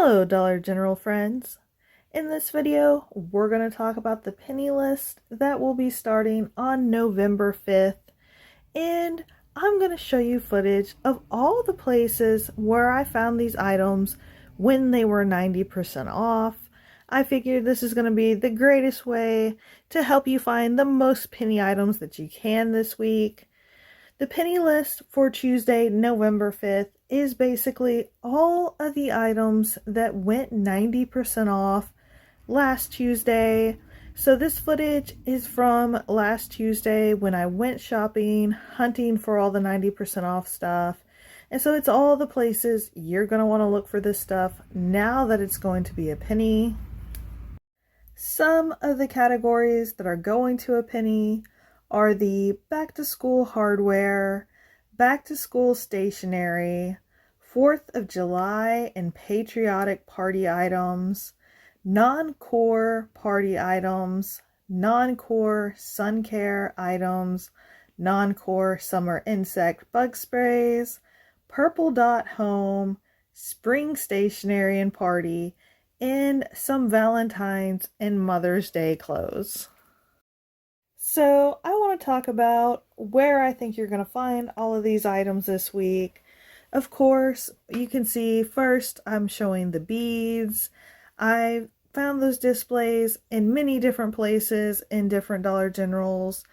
Hello, Dollar General friends. In this video, we're going to talk about the penny list that will be starting on November 5th, and I'm going to show you footage of all the places where I found these items when they were 90% off. I figured this is going to be the greatest way to help you find the most penny items that you can this week. The penny list for Tuesday, November 5th is basically all of the items that went 90% off last Tuesday. So this footage is from last Tuesday when I went shopping, hunting for all the 90% off stuff. And so it's all the places you're going to want to look for this stuff now that it's going to be a penny. Some of the categories that are going to a penny are the back to school hardware, back to school stationery, 4th of July and patriotic party items, non-core party items, non-core sun care items, non-core summer insect bug sprays, purple dot home, spring stationery and party, and some Valentine's and Mother's Day clothes. So I want to talk about where I think you're going to find all of these items this week. Of course, you can see first I'm showing the beads. I found those displays in many different places in different Dollar Generals.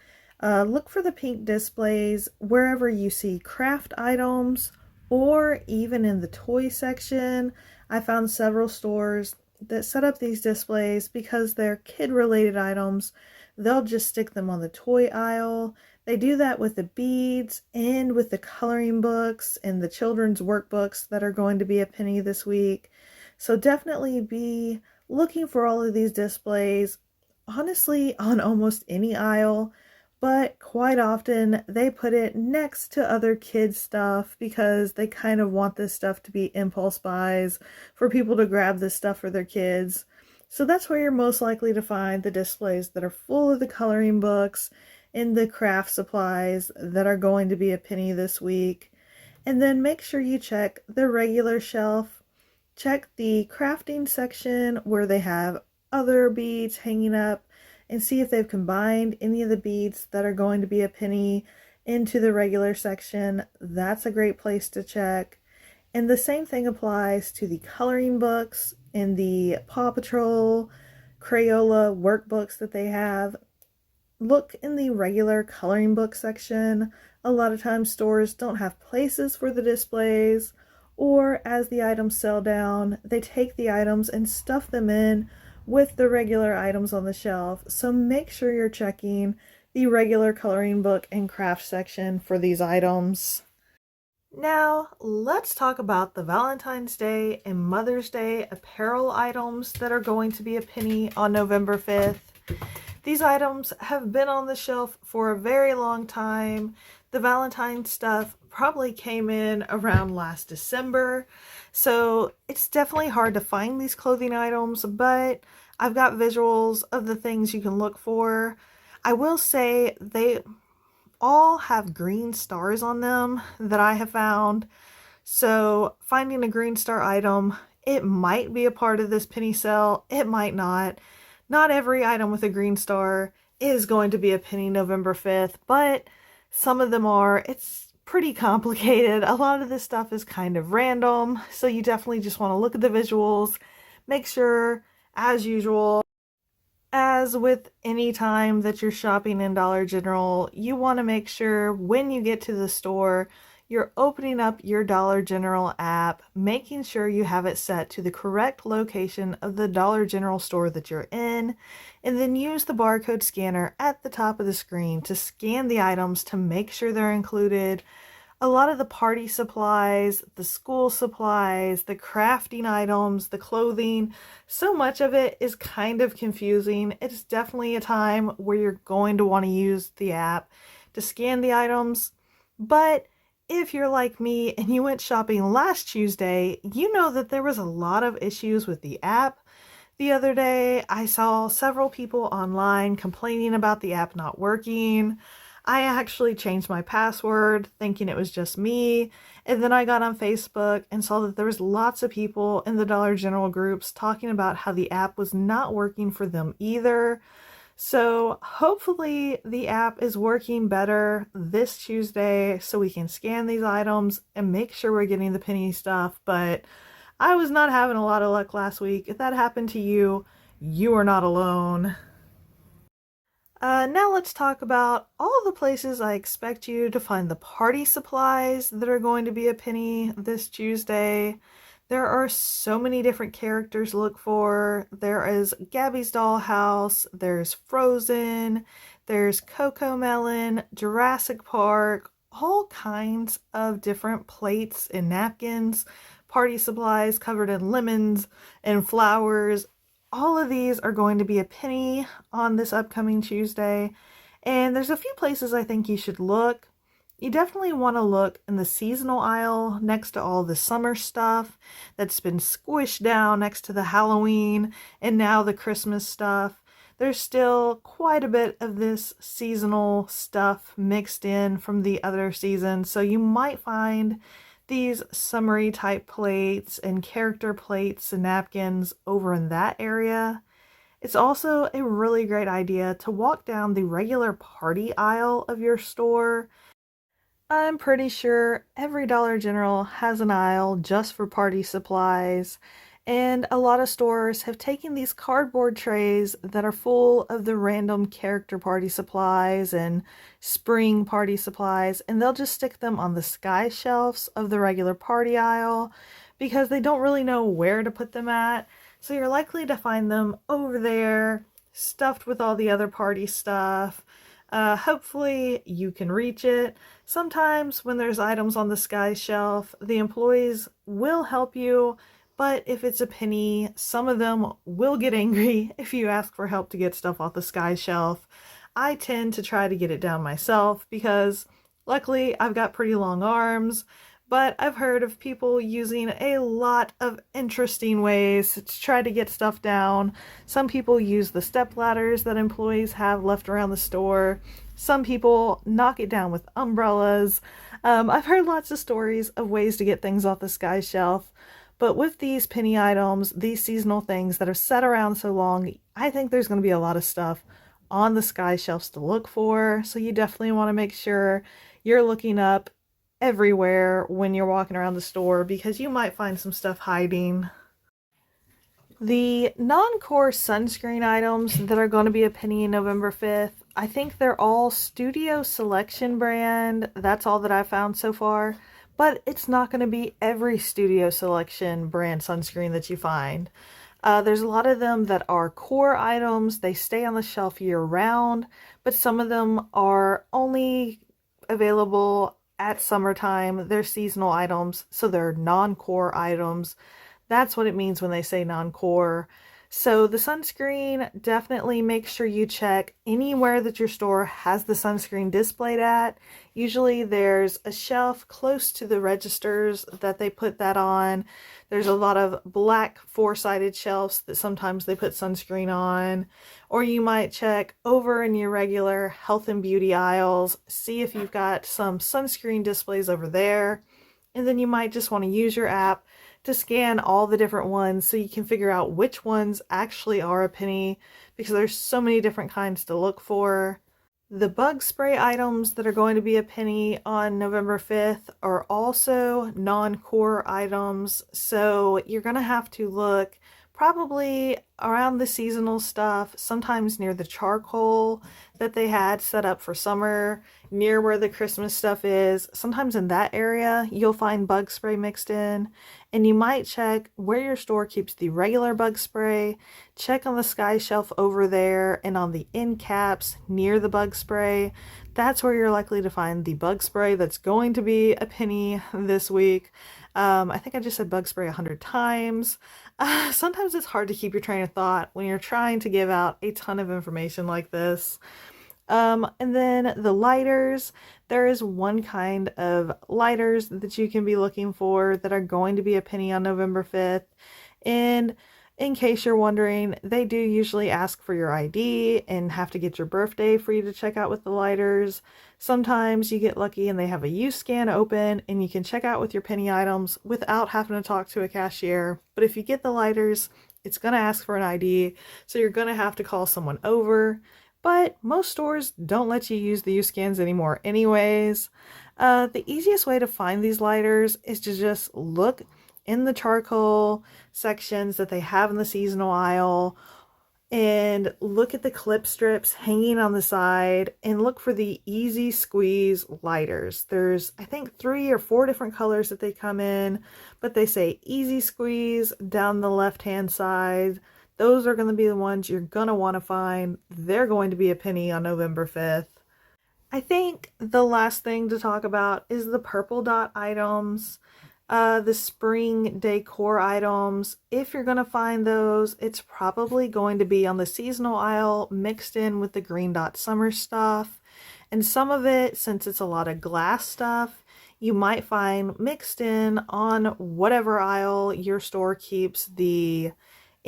Look for the pink displays wherever you see craft items or even in the toy section. I found several stores that set up these displays because they're kid-related items. They'll just stick them on the toy aisle. They do that with the beads and with the coloring books and the children's workbooks that are going to be a penny this week. So definitely be looking for all of these displays, honestly, on almost any aisle, but quite often they put it next to other kids' stuff because they kind of want this stuff to be impulse buys for people to grab this stuff for their kids. So that's where you're most likely to find the displays that are full of the coloring books and the craft supplies that are going to be a penny this week. And then make sure you check the regular shelf. Check the crafting section where they have other beads hanging up and see if they've combined any of the beads that are going to be a penny into the regular section. That's a great place to check. And the same thing applies to the coloring books and the Paw Patrol, Crayola workbooks that they have. Look in the regular coloring book section. A lot of times stores don't have places for the displays, or as the items sell down, they take the items and stuff them in with the regular items on the shelf. So make sure you're checking the regular coloring book and craft section for these items. Now, let's talk about the Valentine's Day and Mother's Day apparel items that are going to be a penny on November 5th. These items have been on the shelf for a very long time. The Valentine's stuff probably came in around last December, so it's definitely hard to find these clothing items, but I've got visuals of the things you can look for. I will say they all have green stars on them that I have found. So finding a green star item, it might be a part of this penny sale, it might not. Not every item with a green star is going to be a penny November 5th, but some of them are. It's pretty complicated. A lot of this stuff is kind of random, so you definitely just want to look at the visuals, make sure, as usual, as with any time that you're shopping in Dollar General, you want to make sure when you get to the store, you're opening up your Dollar General app, making sure you have it set to the correct location of the Dollar General store that you're in, and then use the barcode scanner at the top of the screen to scan the items to make sure they're included. A lot of the party supplies, the school supplies, the crafting items, the clothing, so much of it is kind of confusing. It's definitely a time where you're going to want to use the app to scan the items. But if you're like me and you went shopping last Tuesday, you know that there was a lot of issues with the app. The other day, I saw several people online complaining about the app not working. I actually changed my password thinking it was just me, And then I got on Facebook and saw that there was lots of people in the Dollar General groups talking about how the app was not working for them either. So hopefully the app is working better this Tuesday so we can scan these items and make sure we're getting the penny stuff. But I was not having a lot of luck last week. If that happened to you, you are not alone. Now let's talk about all the places I expect you to find the party supplies that are going to be a penny this Tuesday. There are so many different characters to look for. There is Gabby's Dollhouse, there's Frozen, there's CoComelon, Jurassic Park, all kinds of different plates and napkins, party supplies covered in lemons and flowers. All of these are going to be a penny on this upcoming Tuesday, and there's a few places I think you should look. You definitely want to look in the seasonal aisle next to all the summer stuff that's been squished down next to the Halloween and now the Christmas stuff. There's still quite a bit of this seasonal stuff mixed in from the other seasons, so you might find these summery type plates and character plates and napkins over in that area. It's also a really great idea to walk down the regular party aisle of your store. I'm pretty sure every Dollar General has an aisle just for party supplies, and a lot of stores have taken these cardboard trays that are full of the random character party supplies and spring party supplies, and they'll just stick them on the sky shelves of the regular party aisle because they don't really know where to put them at. So you're likely to find them over there, stuffed with all the other party stuff. Hopefully you can reach it. Sometimes when there's items on the sky shelf, the employees will help you, but if it's a penny, some of them will get angry if you ask for help to get stuff off the sky shelf. I tend to try to get it down myself because luckily I've got pretty long arms, but I've heard of people using a lot of interesting ways to try to get stuff down. Some people use the step ladders that employees have left around the store. Some people knock it down with umbrellas. I've heard lots of stories of ways to get things off the sky shelf. But with these penny items, these seasonal things that are set around so long, I think there's going to be a lot of stuff on the sky shelves to look for. So you definitely want to make sure you're looking up everywhere when you're walking around the store because you might find some stuff hiding. The non-core sunscreen items that are going to be a penny November 5th, I think they're all Studio Selection brand. That's all that I've found so far. But it's not going to be every Studio Selection brand sunscreen that you find. There's a lot of them that are core items. They stay on the shelf year round, but some of them are only available at summertime. They're seasonal items, so they're non-core items. That's what it means when they say non-core. So the sunscreen, definitely make sure you check anywhere that your store has the sunscreen displayed at. Usually there's a shelf close to the registers that they put that on. There's a lot of black four-sided shelves that sometimes they put sunscreen on. Or you might check over in your regular health and beauty aisles, see if you've got some sunscreen displays over there. And then you might just want to use your app to scan all the different ones so you can figure out which ones actually are a penny because there's so many different kinds to look for. The bug spray items that are going to be a penny on November 5th are also non-core items, so you're going to have to look probably around the seasonal stuff, sometimes near the charcoal that they had set up for summer, near where the Christmas stuff is. Sometimes in that area, you'll find bug spray mixed in, and you might check where your store keeps the regular bug spray. Check on the sky shelf over there and on the end caps near the bug spray. That's where you're likely to find the bug spray that's going to be a penny this week. I think I just said bug spray 100 times. Sometimes it's hard to keep your train of thought when you're trying to give out a ton of information like this. And then the lighters, there is one kind of lighters that you can be looking for that are going to be a penny on November 5th. And In case you're wondering, they do usually ask for your ID and have to get your birthday for you to check out with the lighters. Sometimes you get lucky and they have a U-Scan open and you can check out with your penny items without having to talk to a cashier. But if you get the lighters, it's going to ask for an ID, so you're going to have to call someone over. But most stores don't let you use the U-Scans anymore anyways. The easiest way to find these lighters is to just look in the charcoal sections that they have in the seasonal aisle and look at the clip strips hanging on the side and look for the easy squeeze lighters. There's, I think, 3 or 4 different colors that they come in, but they say easy squeeze down the left hand side. Those are going to be the ones you're going to want to find. They're going to be a penny on November 5th. I think the last thing to talk about is the purple dot items. The spring decor items. If you're going to find those, it's probably going to be on the seasonal aisle mixed in with the green dot summer stuff. And some of it, since it's a lot of glass stuff, you might find mixed in on whatever aisle your store keeps the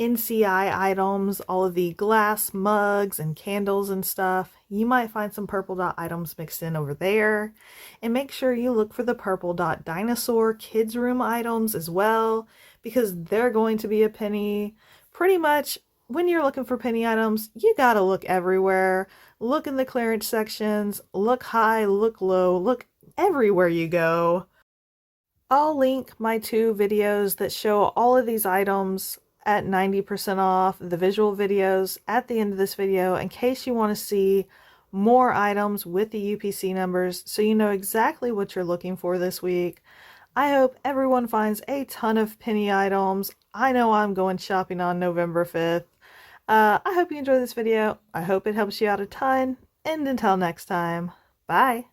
NCI items, all of the glass mugs and candles and stuff. You might find some purple dot items mixed in over there. And make sure you look for the purple dot dinosaur kids room items as well, because they're going to be a penny. Pretty much when you're looking for penny items, you gotta look everywhere. Look in the clearance sections, look high, look low, look everywhere you go. I'll link my 2 videos that show all of these items at 90% off, the visual videos at the end of this video, in case you want to see more items with the UPC numbers so you know exactly what you're looking for this week. I hope everyone finds a ton of penny items. I know I'm going shopping on November 5th. I hope you enjoyed this video. I hope it helps you out a ton. And until next time, bye!